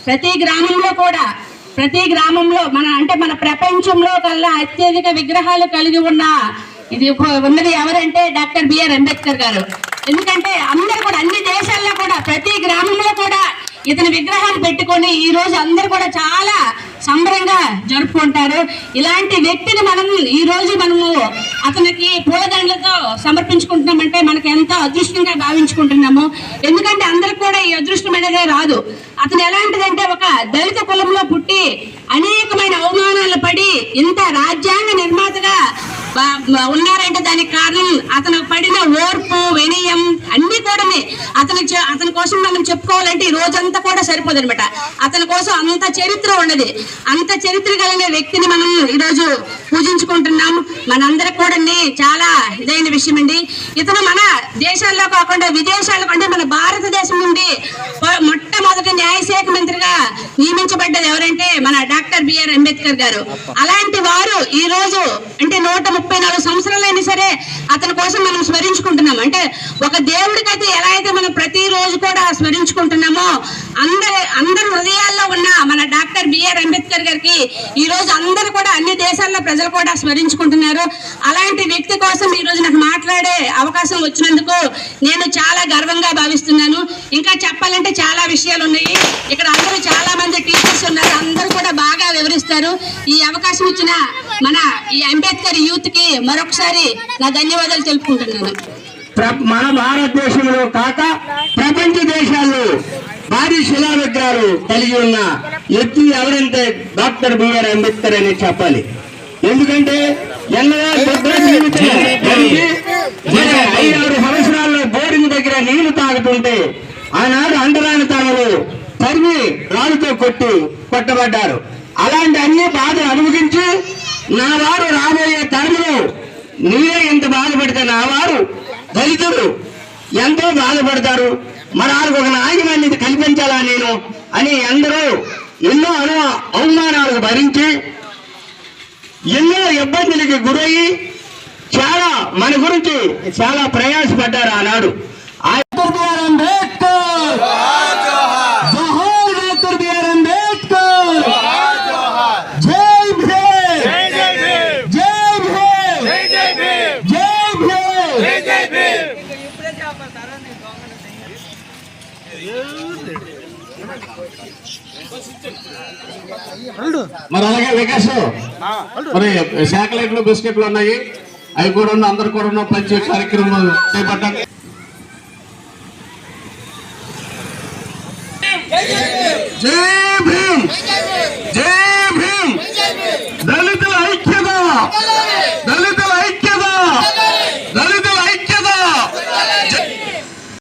ప్రతి గ్రామంలో మన ప్రపంచంలో కల్లా అత్యధిక విగ్రహాలు కలిగి ఉన్నది ఎవరంటే డాక్టర్ బిఆర్ అంబేద్కర్ గారు. ఎందుకంటే అందరూ కూడా అన్ని దేశాల్లో కూడా ప్రతి గ్రామంలో కూడా ఇతని విగ్రహాన్ని పెట్టుకొని ఈ రోజు అందరూ కూడా చాలా సంబరంగా జరుపుకుంటారు. ఇలాంటి వ్యక్తిని ఈ రోజు మనము అతనికి పూలదండలతో సమర్పించుకుంటున్నామంటే మనకు ఎంతో అదృష్టంగా భావించుకుంటున్నాము. ఎందుకంటే అందరికి కూడా ఈ అదృష్టం అనేది రాదు. అతను ఎలాంటిదంటే ఒక దళిత కులంలో పుట్టి అనేకమైన అవమానాలు పడి ఇంత రాజ్యాంగ నిర్మాతగా ఉన్నారంటే దానికి కారణం అతను పడిన ఓర్పు, వినయం అన్ని కూడా అతని కోసం మనం చెప్పుకోవాలంటే ఈ రోజంతా కూడా సరిపోదు అనమాట. అతని కోసం అంత చరిత్ర ఉన్నది. అంత చరిత్ర కలిగిన వ్యక్తిని మనం ఈరోజు పూజించుకుంటున్నాం. మనందరికి కూడా చాలా ఇదైన విషయం అండి. ఇతను మన దేశాల్లో కాకుండా విదేశాల్లో అంటే మన భారతదేశం నుండి మొట్టమొదటి న్యాయశాఖ మంత్రిగా నియమించబడ్డది ఎవరంటే మన డాక్టర్ బిఆర్ అంబేద్కర్ గారు. అలాంటి వారు ఈ రోజు అంటే 134 సంవత్సరాలైనా సరే అతని కోసం మనం స్మరించుకుంటున్నాం. అంటే ఒక దేవుడికైతే ఎలా అయితే మనం ప్రతిరోజు కూడా స్మరించుకుంటున్నామో అందరి హృదయాల్లో ఉన్న మన డాక్టర్ బిఆర్ అంబేద్కర్ గారికి ఈ రోజు అందరూ కూడా అన్ని దేశాల్లో ప్రజలు కూడా స్మరించుకుంటున్నారు. అలాంటి వ్యక్తి కోసం ఈ రోజు నాకు మాట్లాడే అవకాశం వచ్చినందుకు నేను చాలా గర్వంగా భావిస్తున్నాను. ఇంకా చెప్పాలంటే చాలా విషయాలు ఉన్నాయి. ఇక్కడ అందరూ చాలా మంది టీచర్స్ ఉన్నారు. అందరూ కూడా బాగా వివరిస్తారు. ఈ అవకాశం ఇచ్చిన మన ఈ అంబేద్కర్ యూత్ కి మరొకసారి నా ధన్యవాదాలు తెలుపుకుంటున్నాను. మన భారతదేశంలో కాక ప్రపంచ దేశాల్లో భారీ శిలా విగ్రహాలు కలిగి ఉన్న వ్యక్తి ఎవరంటే డాక్టర్ బిఆర్ అంబేద్కర్ అని చెప్పాలి. ఎందుకంటే 5-6 సంవత్సరాల్లో బోరింగ్ దగ్గర నీళ్లు తాగుతుంటే ఆనాడు అంటరానితనంలో తరిమి రాళ్ళతో కొట్టబడ్డారు. అలాంటి అన్ని బాధలు అనుభవించి నా వారు రాబోయే తరంలో నీరే ఎంత బాధపడితే నా వారు దళితులు ఎంతో బాధపడతారు. మరి వాళ్ళకు ఒక న్యాయం అనేది కల్పించాలా నేను అని అందరూ ఎన్నో అవమానాలకు భరించి ఎన్నో ఇబ్బందులకి గురయ్యి చాలా మన గురించి చాలా ప్రయాసపడ్డారు ఆనాడు. మరి అలాగే వికాస్ మరి చాక్లెట్లు బిస్కెట్లు ఉన్నాయి. అవి కూడా అందరు కూడా పంచే కార్యక్రమం చేపట్టాలి.